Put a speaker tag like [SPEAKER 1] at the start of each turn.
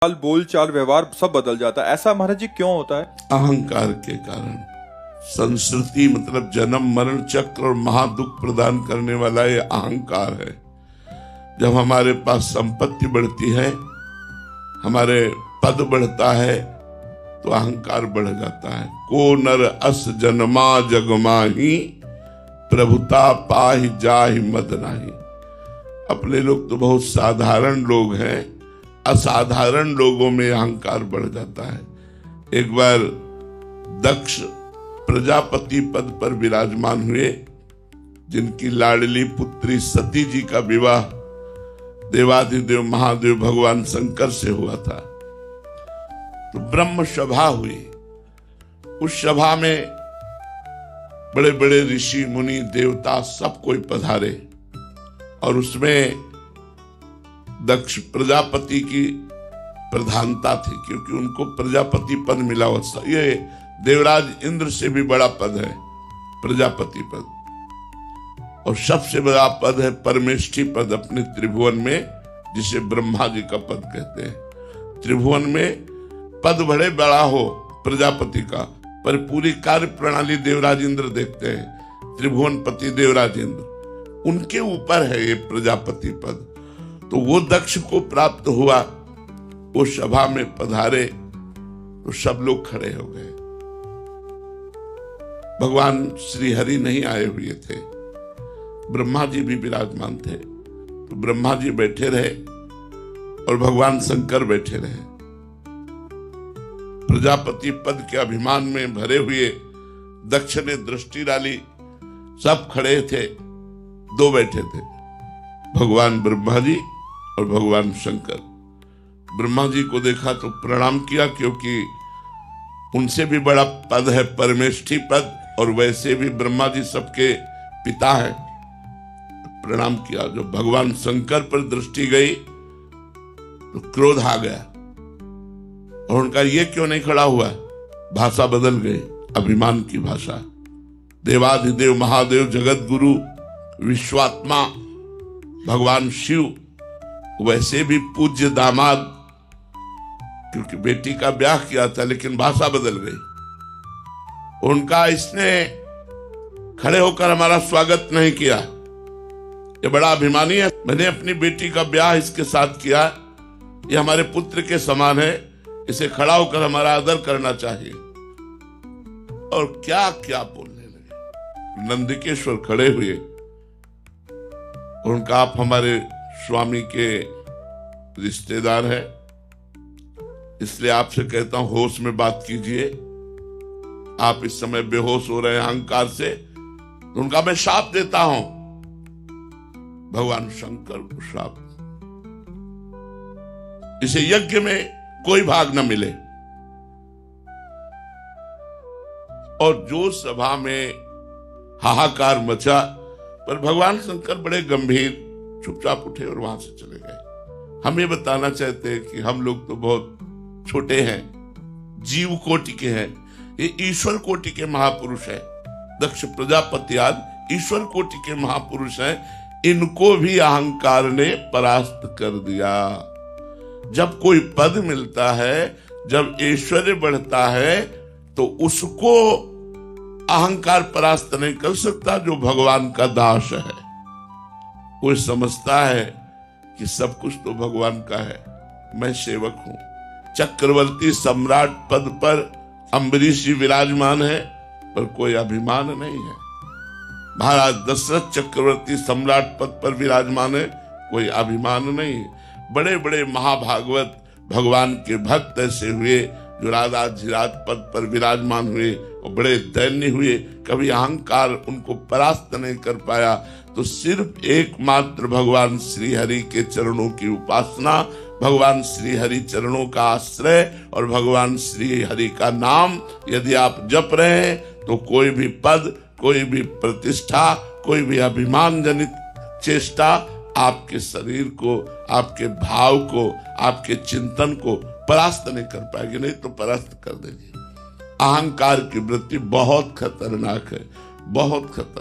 [SPEAKER 1] बोल चाल व्यवहार सब बदल जाता है। ऐसा महाराज जी क्यों होता है?
[SPEAKER 2] अहंकार के कारण। संस्कृति मतलब जन्म मरण चक्र और महादुख प्रदान करने वाला ये अहंकार है। जब हमारे पास संपत्ति बढ़ती है, हमारे पद बढ़ता है, तो अहंकार बढ़ जाता है। को नर अस जन्मा जगमाही, प्रभुता पाहि जाहि मद नाही। अपने लोग तो बहुत साधारण लोग हैं, असाधारण लोगों में अहंकार बढ़ जाता है। एक बार दक्ष प्रजापति पद पर विराजमान हुए, जिनकी लाडली पुत्री सती जी का विवाह देवाधिदेव महादेव भगवान शंकर से हुआ था। तो ब्रह्म सभा हुई। उस सभा में बड़े बड़े ऋषि मुनि देवता सब कोई पधारे और उसमें दक्ष प्रजापति की प्रधानता थी, क्योंकि उनको प्रजापति पद मिला हुआ। ये देवराज इंद्र से भी बड़ा पद है प्रजापति पद, और सबसे बड़ा पद है परमेष्ठी पद अपने त्रिभुवन में, जिसे ब्रह्मा जी का पद कहते हैं। त्रिभुवन में पद बड़े बड़ा हो प्रजापति का, पर पूरी कार्य प्रणाली देवराज इंद्र देखते हैं। त्रिभुवनपति देवराज इंद्र, उनके ऊपर है ये प्रजापति पद। तो वो दक्ष को प्राप्त हुआ। वो सभा में पधारे तो सब लोग खड़े हो गए। भगवान श्री हरि नहीं आए हुए थे, ब्रह्मा जी भी विराजमान थे। तो ब्रह्मा जी बैठे रहे और भगवान शंकर बैठे रहे। प्रजापति पद के अभिमान में भरे हुए दक्ष ने दृष्टि डाली, सब खड़े थे, दो बैठे थे, भगवान ब्रह्मा जी और भगवान शंकर। ब्रह्मा जी को देखा तो प्रणाम किया, क्योंकि उनसे भी बड़ा पद है परमेष्ठी पद, और वैसे भी ब्रह्मा जी सबके पिता हैं। प्रणाम किया। जब भगवान शंकर पर दृष्टि गई तो क्रोध आ गया, और उनका ये क्यों नहीं खड़ा हुआ? भाषा बदल गई, अभिमान की भाषा। देवाधिदेव महादेव जगत गुरु विश्वात्मा भगवान शिव, वैसे भी पूज्य दामाद, क्योंकि बेटी का ब्याह किया था, लेकिन भाषा बदल गई। उनका इसने खड़े होकर हमारा स्वागत नहीं किया, ये बड़ा अभिमानी है। मैंने अपनी बेटी का ब्याह इसके साथ किया, ये हमारे पुत्र के समान है, इसे खड़ा होकर हमारा आदर करना चाहिए। और क्या क्या बोलने लगे। नंदिकेश्वर खड़े हुए और उनका, आप हमारे स्वामी के रिश्तेदार हैं, इसलिए आपसे कहता हूं होश में बात कीजिए। आप इस समय बेहोश हो रहे हैं अहंकार से, तो उनका मैं शाप देता हूं। भगवान शंकर को शाप, इसे यज्ञ में कोई भाग न मिले। और जो सभा में हाहाकार मचा, पर भगवान शंकर बड़े गंभीर चुपचाप उठे और वहां से चले गए। हम ये बताना चाहते हैं कि हम लोग तो बहुत छोटे हैं, जीव कोटि के हैं, ये ईश्वर कोटि के महापुरुष हैं। दक्ष प्रजापति आदि ईश्वर कोटि के महापुरुष हैं। इनको भी अहंकार ने परास्त कर दिया। जब कोई पद मिलता है, जब ऐश्वर्य बढ़ता है, तो उसको अहंकार परास्त नहीं कर सकता जो भगवान का दास है। वो समझता है कि सब कुछ तो भगवान का है, मैं सेवक हूं। चक्रवर्ती सम्राट पद पर अम्बरीश जी विराजमान है, पर कोई अभिमान नहीं है। महाराज दशरथ चक्रवर्ती सम्राट पद पर विराजमान है, कोई अभिमान नहीं है। बड़े बड़े महाभागवत भगवान के भक्त ऐसे हुए जो राधा झिराज पद पर विराजमान हुए और बड़े दैन्य हुए, कभी अहंकार उनको परास्त नहीं कर पाया। तो सिर्फ एकमात्र भगवान श्री हरि के चरणों की उपासना, भगवान श्री हरि चरणों का आश्रय और भगवान श्री हरि का नाम यदि आप जप रहे हैं, तो कोई भी पद, कोई भी प्रतिष्ठा, कोई भी अभिमान जनित चेष्टा आपके शरीर को, आपके भाव को, आपके चिंतन को परास्त नहीं कर पाएगी, नहीं तो परास्त कर देगी। अहंकार की वृत्ति बहुत खतरनाक है, बहुत खतरनाक।